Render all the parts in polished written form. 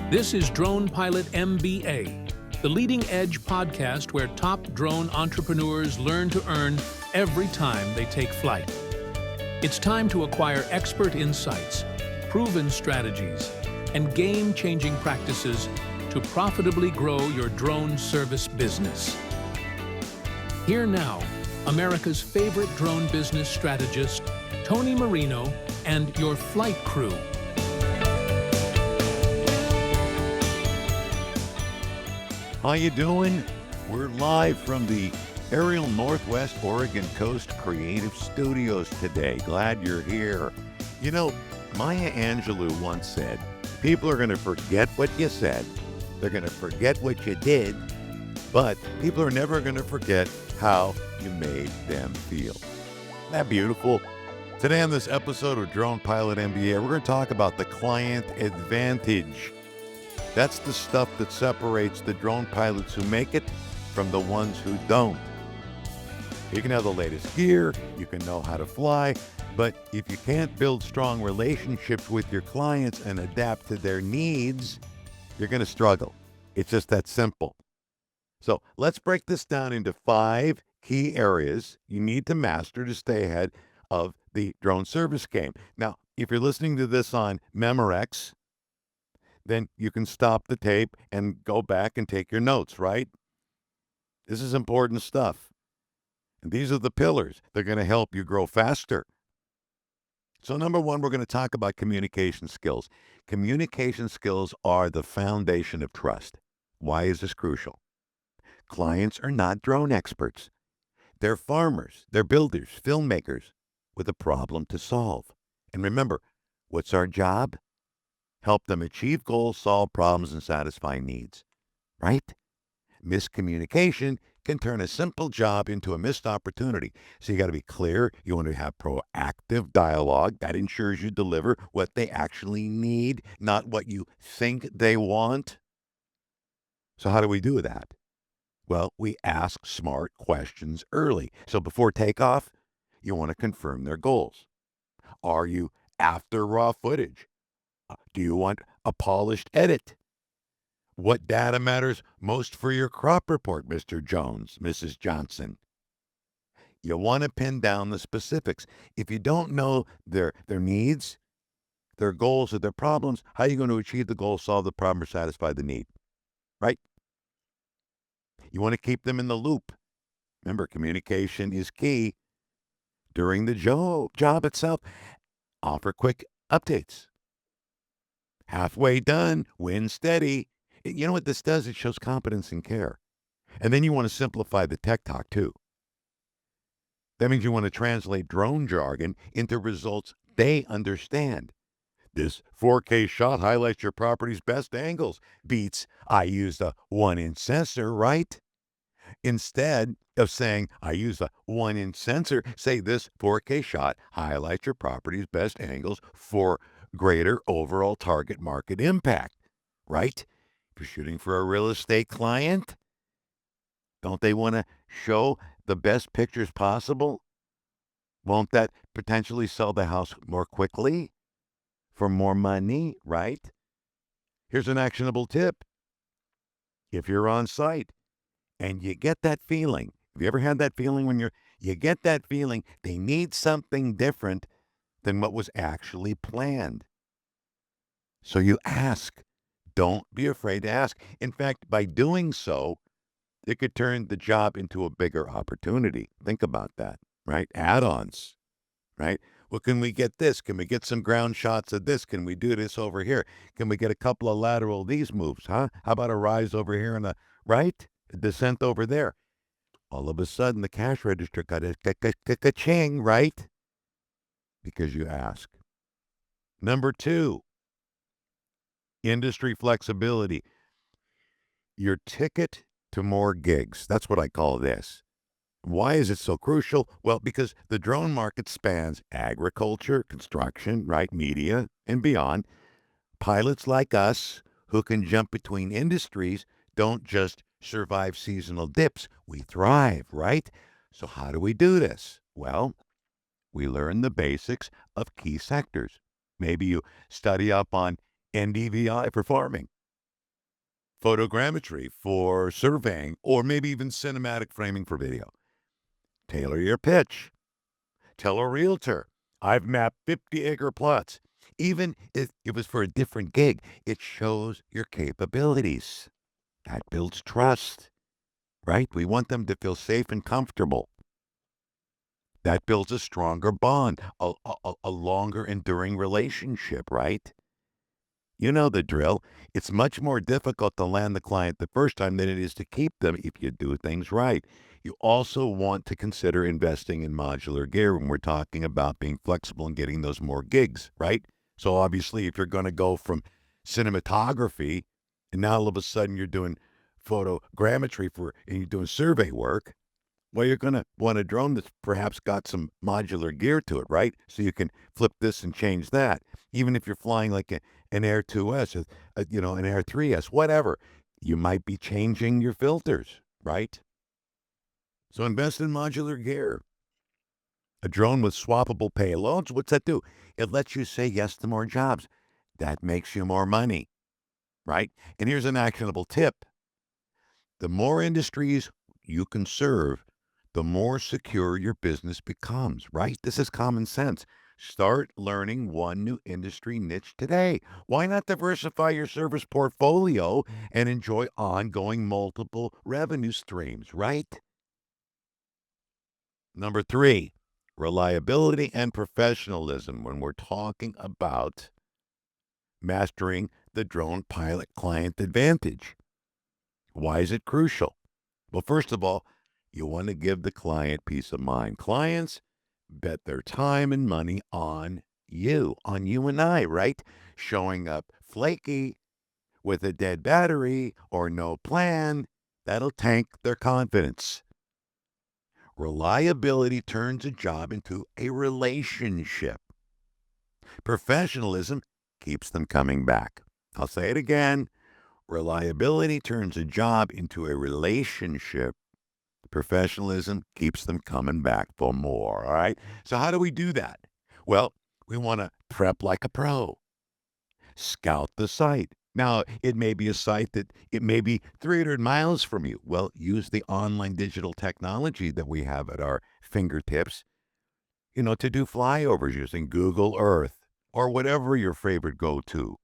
This is Drone Pilot MBA, the leading edge podcast where top drone entrepreneurs learn to earn every time they take flight. It's time to acquire expert insights, proven strategies, and game-changing practices to profitably grow your drone service business. Here now, America's favorite drone business strategist, Tony Marino, and your flight crew. How you doing? We're live from the aerial Northwest Oregon Coast Creative Studios today. Glad you're here. You know, Maya Angelou once said, people are going to forget what you said, they're going to forget what you did, but people are never going to forget how you made them feel. Isn't that beautiful? Today on this episode of Drone Pilot MBA, we're going to talk about the client advantage. That's the stuff that separates the drone pilots who make it from the ones who don't. You can have the latest gear, you can know how to fly, but if you can't build strong relationships with your clients and adapt to their needs, you're going to struggle. It's just that simple. So let's break this down into 5 key areas you need to master to stay ahead of the drone service game. Now, if you're listening to this on Memorex, then you can stop the tape and go back and take your notes, right? This is important stuff. And these are the pillars. They're going to help you grow faster. So number 1, we're going to talk about communication skills. Communication skills are the foundation of trust. Why is this crucial? Clients are not drone experts. They're farmers, they're builders, filmmakers with a problem to solve. And remember, what's our job? Help them achieve goals, solve problems, and satisfy needs, right? Miscommunication can turn a simple job into a missed opportunity. So you got to be clear. You want to have proactive dialogue that ensures you deliver what they actually need, not what you think they want. So how do we do that? Well, we ask smart questions early. So before takeoff, you want to confirm their goals. Are you after raw footage? Do you want a polished edit? What data matters most for your crop report, Mr. Jones, Mrs. Johnson? You want to pin down the specifics. If you don't know their needs, their goals, or their problems, how are you going to achieve the goal, solve the problem, or satisfy the need? Right? You want to keep them in the loop. Remember, communication is key. During the job itself, offer quick updates. Halfway done, win steady. You know what this does? It shows competence and care. And then you want to simplify the tech talk too. That means you want to translate drone jargon into results they understand. This 4K shot highlights your property's best angles. Beats, I used a 1-inch sensor, right? Instead of saying, I use a 1-inch sensor, say this 4K shot highlights your property's best angles for greater overall target market impact, right? If you're shooting for a real estate client, don't they want to show the best pictures possible? Won't that potentially sell the house more quickly for more money, right? Here's an actionable tip. If you're on site and you get that feeling, have you ever had that feeling when you get that feeling they need something different than what was actually planned? So you ask. Don't be afraid to ask. In fact, by doing so, it could turn the job into a bigger opportunity. Think about that, right? Add-ons, right? Well, can we get this? Can we get some ground shots of this? Can we do this over here? Can we get a couple of lateral these moves, huh? How about a rise over here and a descent over there? All of a sudden, the cash register got a ka-ching, right? Because you ask. Number 2, industry flexibility. Your ticket to more gigs. That's what I call this. Why is it so crucial? Well, because the drone market spans agriculture, construction, right, media, and beyond. Pilots like us who can jump between industries don't just survive seasonal dips. We thrive, right? So how do we do this? Well, we learn the basics of key sectors. Maybe you study up on NDVI for farming. photogrammetry for surveying, or maybe even cinematic framing for video. Tailor your pitch. Tell a realtor, I've mapped 50-acre plots. Even if it was for a different gig, it shows your capabilities. That builds trust, right? We want them to feel safe and comfortable. That builds a stronger bond, a longer enduring relationship, right? You know the drill. It's much more difficult to land the client the first time than it is to keep them if you do things right. You also want to consider investing in modular gear when we're talking about being flexible and getting those more gigs, right? So obviously, if you're going to go from cinematography and now all of a sudden you're doing photogrammetry and you're doing survey work, well, you're going to want a drone that's perhaps got some modular gear to it, right? So you can flip this and change that. Even if you're flying like an Air 2S, an Air 3S, whatever, you might be changing your filters, right? So invest in modular gear. A drone with swappable payloads, what's that do? It lets you say yes to more jobs. That makes you more money, right? And here's an actionable tip. The more industries you can serve, the more secure your business becomes, right? This is common sense. Start learning one new industry niche today. Why not diversify your service portfolio and enjoy ongoing multiple revenue streams, right? Number 3, reliability and professionalism when we're talking about mastering the drone pilot client advantage. Why is it crucial? Well, first of all, you want to give the client peace of mind. Clients bet their time and money on you and I, right? Showing up flaky with a dead battery or no plan, that'll tank their confidence. Reliability turns a job into a relationship. Professionalism keeps them coming back. I'll say it again. Reliability turns a job into a relationship. Professionalism keeps them coming back for more, all right? So how do we do that? Well, we want to prep like a pro. Scout the site. Now, it may be a site that it may be 300 miles from you. Well, use the online digital technology that we have at our fingertips, to do flyovers using Google Earth or whatever your favorite go-to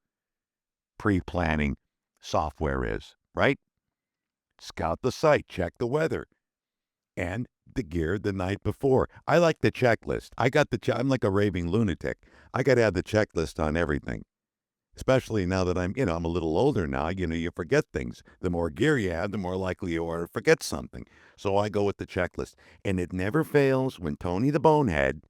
pre-planning software is, right? Scout the site, check the weather, and the gear the night before. I like the checklist. I'm like a raving lunatic. I got to have the checklist on everything. Especially now that I'm a little older now, you forget things. The more gear you have, the more likely you are to forget something. So I go with the checklist. And it never fails when Tony the Bonehead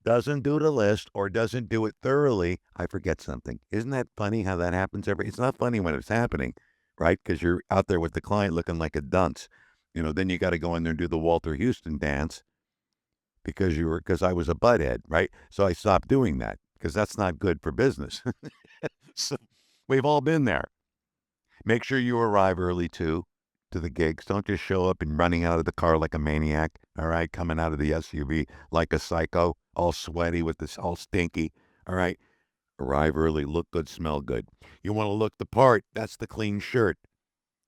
doesn't do the list or doesn't do it thoroughly, I forget something. Isn't that funny how that happens it's not funny when it's happening, right? Because you're out there with the client looking like a dunce. Then you got to go in there and do the Walter Houston dance because I was a butthead, right? So I stopped doing that because that's not good for business. So we've all been there. Make sure you arrive early too to the gigs. Don't just show up and running out of the car like a maniac, all right? Coming out of the SUV like a psycho, all sweaty with this, all stinky, all right? Arrive early, look good, smell good. You want to look the part, that's the clean shirt.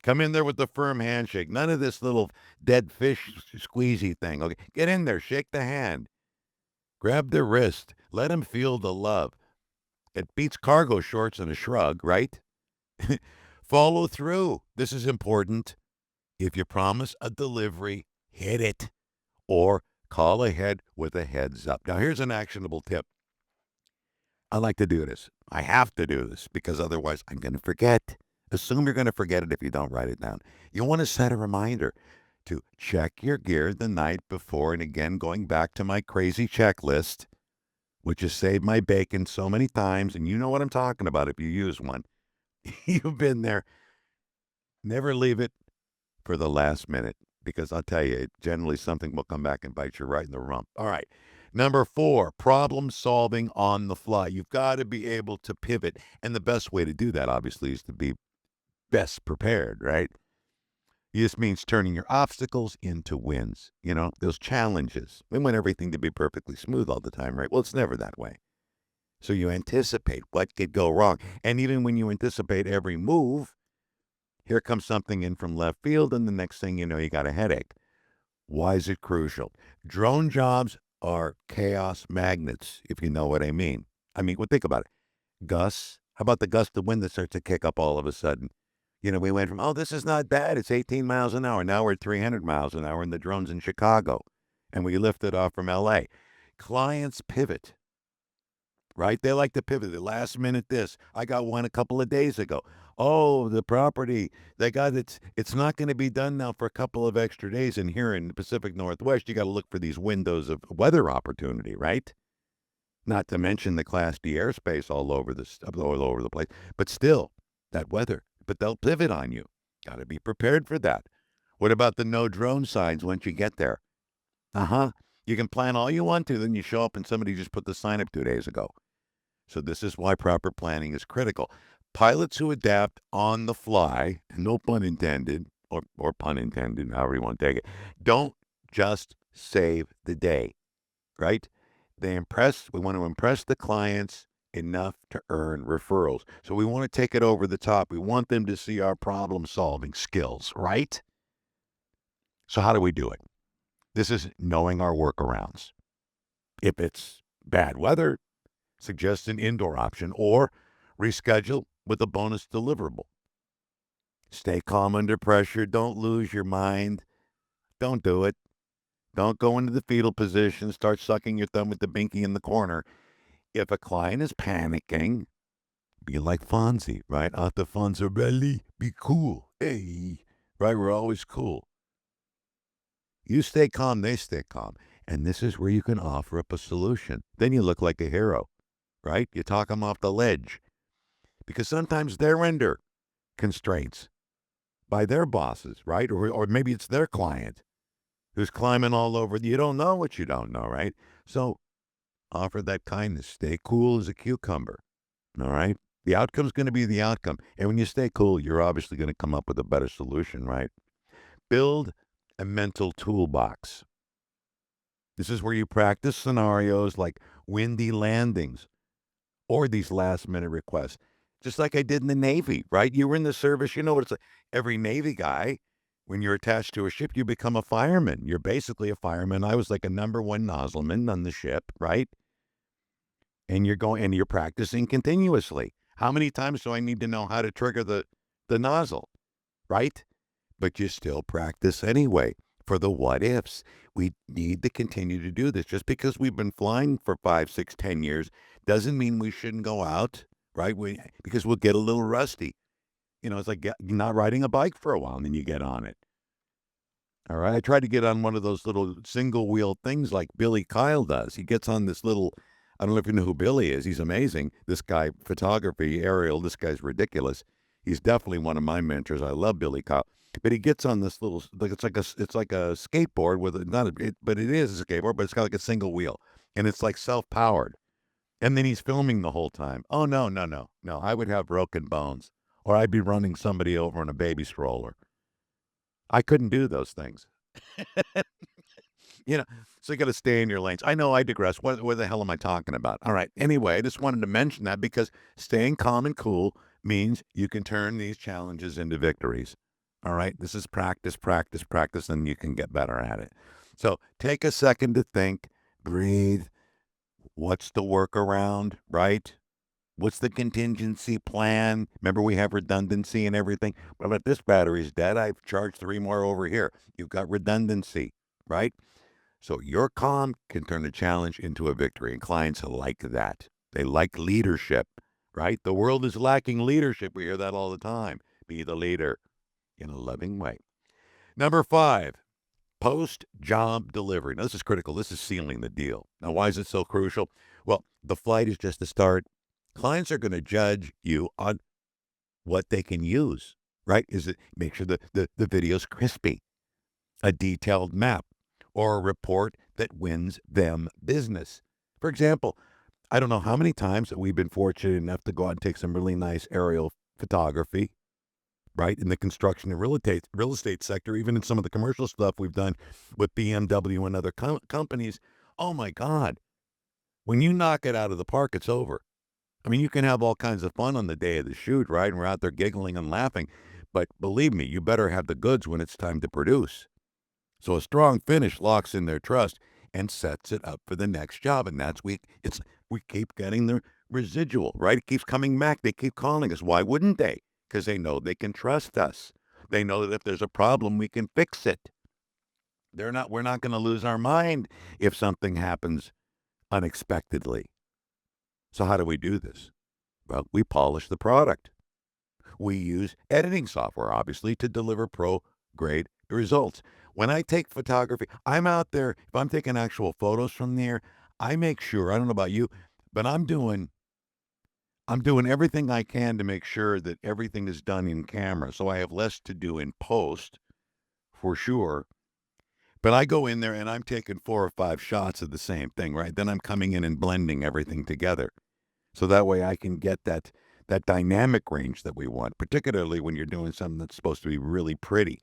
Come in there with the firm handshake. None of this little dead fish squeezy thing, okay? Get in there, shake the hand. Grab their wrist. Let them feel the love. It beats cargo shorts and a shrug, right? Follow through. This is important. If you promise a delivery, hit it. Or call ahead with a heads up. Now, here's an actionable tip. I like to do this. I have to do this because otherwise I'm going to forget. Assume you're going to forget it if you don't write it down. You want to set a reminder to check your gear the night before. And again, going back to my crazy checklist, which has saved my bacon so many times. And you know what I'm talking about if you use one. You've been there. Never leave it for the last minute because I'll tell you, generally something will come back and bite you right in the rump. All right. Number 4, problem solving on the fly. You've got to be able to pivot. And the best way to do that, obviously, is to be best prepared, right? This means turning your obstacles into wins. Those challenges. We want everything to be perfectly smooth all the time, right? Well, it's never that way. So you anticipate what could go wrong. And even when you anticipate every move, Here comes something in from left field, and the next thing you know, you got a headache. Why is it crucial? Drone jobs are chaos magnets, if you know what I mean. Well, think about it. Gusts. How about the gust of wind that starts to kick up all of a sudden? We went from, oh, this is not bad. It's 18 miles an hour. Now we're at 300 miles an hour, and the drone's in Chicago, and we lifted off from L.A. Clients pivot, right? They like to pivot. The last minute this. I got one a couple of days ago. Oh, the property, they got it. It's not going to be done now for a couple of extra days. And here in the Pacific Northwest, you got to look for these windows of weather opportunity, right? Not to mention the Class D airspace all over the place. But still, that weather. But they'll pivot on you. Got to be prepared for that. What about the no drone signs once you get there? You can plan all you want to, then you show up and somebody just put the sign up 2 days ago. So this is why proper planning is critical. Pilots who adapt on the fly, no pun intended, or pun intended, however you want to take it, don't just save the day, right? We want to impress the clients enough to earn referrals. So we want to take it over the top. We want them to see our problem-solving skills, right? So how do we do it? This is knowing our workarounds. If it's bad weather, suggest an indoor option or reschedule with a bonus deliverable. Stay calm under pressure. Don't lose your mind. Don't do it. Don't go into the fetal position. Start sucking your thumb with the binky in the corner. If a client is panicking, be like Fonzie, right? After Fonzarelli, be cool. Hey, right? We're always cool. You stay calm, they stay calm. And this is where you can offer up a solution. Then you look like a hero, right? You talk them off the ledge. Because sometimes they're under constraints by their bosses, right? Or maybe it's their client who's climbing all over. You don't know what you don't know, right? So offer that kindness. Stay cool as a cucumber, all right? The outcome's going to be the outcome. And when you stay cool, you're obviously going to come up with a better solution, right? Build a mental toolbox. This is where you practice scenarios like windy landings or these last-minute requests. Just like I did in the Navy, right? You were in the service, you know what it's like. Every Navy guy, when you're attached to a ship, you become a fireman. You're basically a fireman. I was like a number one nozzleman on the ship, right? And you're practicing continuously. How many times do I need to know how to trigger the nozzle, right? But you still practice anyway for the what ifs. We need to continue to do this. Just because we've been flying for 5, 6, 10 years doesn't mean we shouldn't go out, right? Because we'll get a little rusty. It's like not riding a bike for a while and then you get on it. All right. I tried to get on one of those little single wheel things like Billy Kyle does. He gets on this little, I don't know if you know who Billy is. He's amazing. This guy, photography, aerial, this guy's ridiculous. He's definitely one of my mentors. I love Billy Kyle. But he gets on this little, like it's like a skateboard with but it is a skateboard, but it's got like a single wheel, and it's like self-powered. And then he's filming the whole time. Oh no, no, no, no! I would have broken bones, or I'd be running somebody over in a baby stroller. I couldn't do those things. So you got to stay in your lanes. I know I digress. What the hell am I talking about? All right. Anyway, I just wanted to mention that because staying calm and cool means you can turn these challenges into victories. All right. This is practice, practice, practice, and you can get better at it. So take a second to think, breathe. What's the workaround, right? What's the contingency plan? Remember, we have redundancy and everything. Well, if this battery's dead, I've charged 3 more over here. You've got redundancy, right? So your calm can turn a challenge into a victory, and clients like that. They like leadership, right? The world is lacking leadership. We hear that all the time. Be the leader in a loving way. Number 5, post-job delivery. Now, this is critical. This is sealing the deal. Now, why is it so crucial? Well, the flight is just the start. Clients are going to judge you on what they can use, right? Make sure the video's crispy, a detailed map, or a report that wins them business. For example, I don't know how many times that we've been fortunate enough to go out and take some really nice aerial photography, right? In the construction and real estate sector, even in some of the commercial stuff we've done with BMW and other companies. Oh my God. When you knock it out of the park, it's over. You can have all kinds of fun on the day of the shoot, right? And we're out there giggling and laughing. But believe me, you better have the goods when it's time to produce. So a strong finish locks in their trust and sets it up for the next job. And that's we keep getting the residual, right? It keeps coming back. They keep calling us. Why wouldn't they? Because they know they can trust us. They know that if there's a problem, we can fix it. We're not going to lose our mind if something happens unexpectedly. So how do we do this? Well, we polish the product. We use editing software, obviously, to deliver pro-grade results. When I take photography, I'm out there, if I'm taking actual photos from there, I make sure, I don't know about you, but I'm doing everything I can to make sure that everything is done in camera. So I have less to do in post, for sure. But I go in there and I'm taking 4 or 5 shots of the same thing, right? Then I'm coming in and blending everything together. So that way I can get that dynamic range that we want, particularly when you're doing something that's supposed to be really pretty.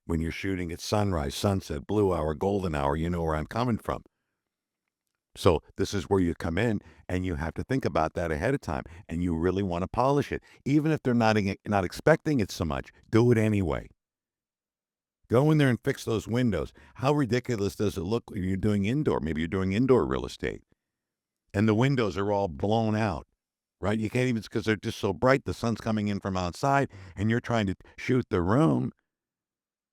When you're shooting at sunrise, sunset, blue hour, golden hour, you know where I'm coming from. So this is where you come in and you have to think about that ahead of time, and you really want to polish it. Even if they're not expecting it so much, do it anyway. Go in there and fix those windows. How ridiculous does it look when you're doing indoor? Maybe you're doing indoor real estate and the windows are all blown out, right? You can't even, because they're just so bright. The sun's coming in from outside and you're trying to shoot the room.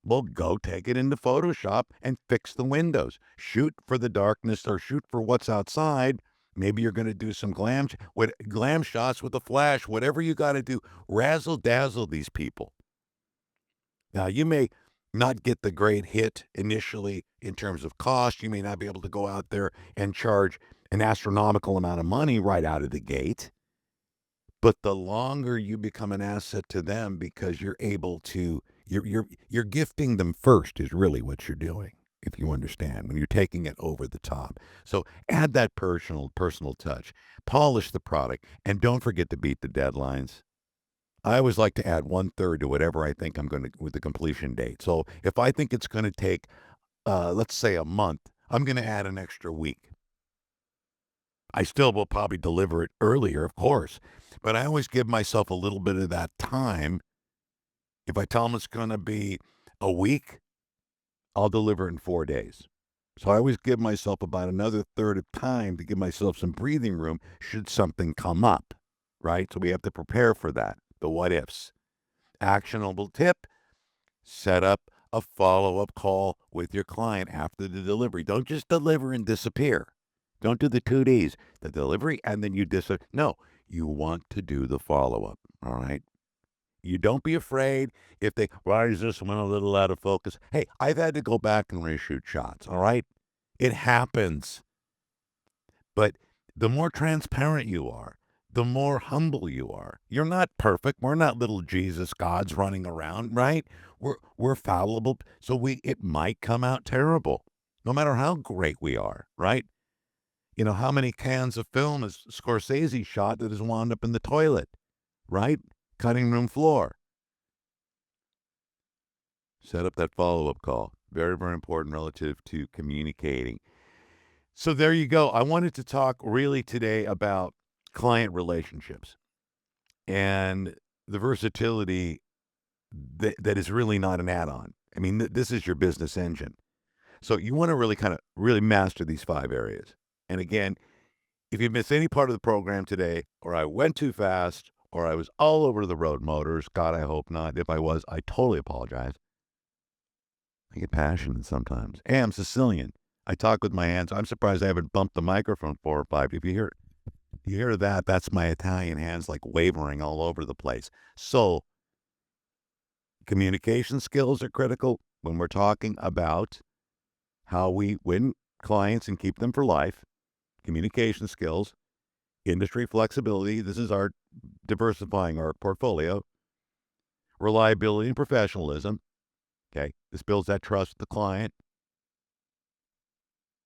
Well, go take it into Photoshop and fix the windows. Shoot for the darkness or shoot for what's outside. Maybe you're going to do some glam shots with a flash, whatever you got to do. Razzle dazzle these people. Now, you may not get the great hit initially in terms of cost. You may not be able to go out there and charge an astronomical amount of money right out of the gate. But the longer you become an asset to them, because you're able to, you're gifting them first is really what you're doing, if you understand, when you're taking it over the top. So add that personal touch, polish the product, and don't forget to beat the deadlines. I always like to add 1/3 to whatever I think I'm going to with the completion date. So if I think it's going to take, let's say a month, I'm going to add an extra week. I still will probably deliver it earlier, of course, but I always give myself a little bit of that time. If I tell them it's going to be a week, I'll deliver in 4 days. So I always give myself about another third of time to give myself some breathing room should something come up, right? So we have to prepare for that, the what ifs. Actionable tip, set up a follow-up call with your client after the delivery. Don't just deliver and disappear. Don't do the 2Ds, the delivery and then you disappear. No, you want to do the follow-up, all right? You don't be afraid if why is this one a little out of focus? Hey, I've had to go back and reshoot shots, all right? It happens. But the more transparent you are, the more humble you are. You're not perfect. We're not little Jesus gods running around, right? We're fallible, so it might come out terrible, no matter how great we are, right? You know, how many cans of film has Scorsese shot that has wound up in the toilet, right? Cutting room floor. Set up that follow-up call. Very, very important relative to communicating. So there you go. I wanted to talk really today about client relationships and the versatility that is really not an add-on. I mean, this is your business engine. So you want to really master these 5 areas. And again, if you missed any part of the program today, or I went too fast, or I was all over the road motors, God, I hope not. If I was, I totally apologize. I get passionate sometimes. Hey, I'm Sicilian. I talk with my hands. I'm surprised I haven't bumped the microphone 4 or 5. If you hear that, that's my Italian hands like wavering all over the place. So communication skills are critical when we're talking about how we win clients and keep them for life. Communication skills, industry flexibility. This is our diversifying our portfolio. Reliability and professionalism. Okay. This builds that trust with the client.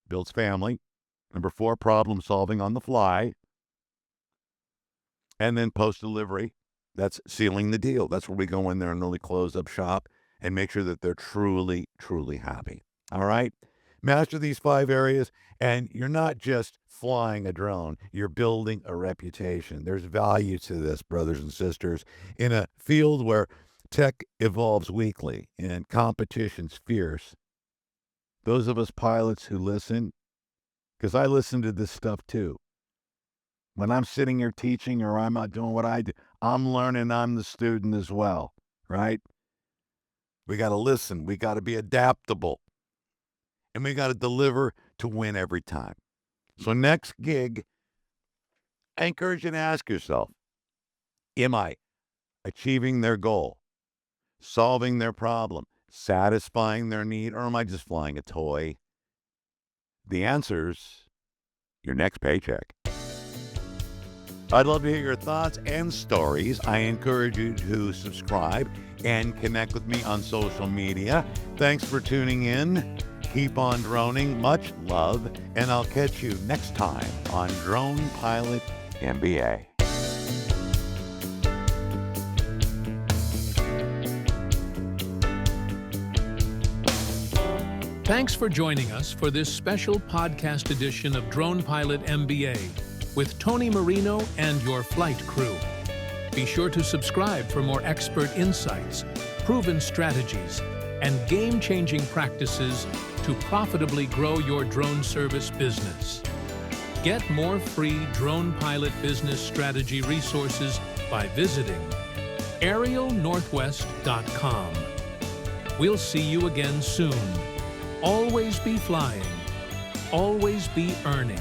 Builds family. Number 4, problem solving on the fly. And then post-delivery, that's sealing the deal. That's where we go in there and really close up shop and make sure that they're truly, truly happy. All right? Master these 5 areas, and you're not just flying a drone. You're building a reputation. There's value to this, brothers and sisters, in a field where Tech evolves weekly and competition's fierce. Those of us pilots who listen, because I listen to this stuff too. When I'm sitting here teaching or I'm not doing what I do, I'm learning, I'm the student as well, right? We got to listen, we got to be adaptable, and we got to deliver to win every time. So next gig, I encourage you to ask yourself, am I achieving their goal, solving their problem, satisfying their need, or am I just flying a toy? The answer's your next paycheck. I'd love to hear your thoughts and stories. I encourage you to subscribe and connect with me on social media. Thanks for tuning in. Keep on droning. Much love, and I'll catch you next time on Drone Pilot MBA. Thanks for joining us for this special podcast edition of Drone Pilot MBA with Tony Marino and your flight crew. Be sure to subscribe for more expert insights, proven strategies, and game-changing practices to profitably grow your drone service business. Get more free drone pilot business strategy resources by visiting aerialnorthwest.com. We'll see you again soon. Always be flying. Always be earning.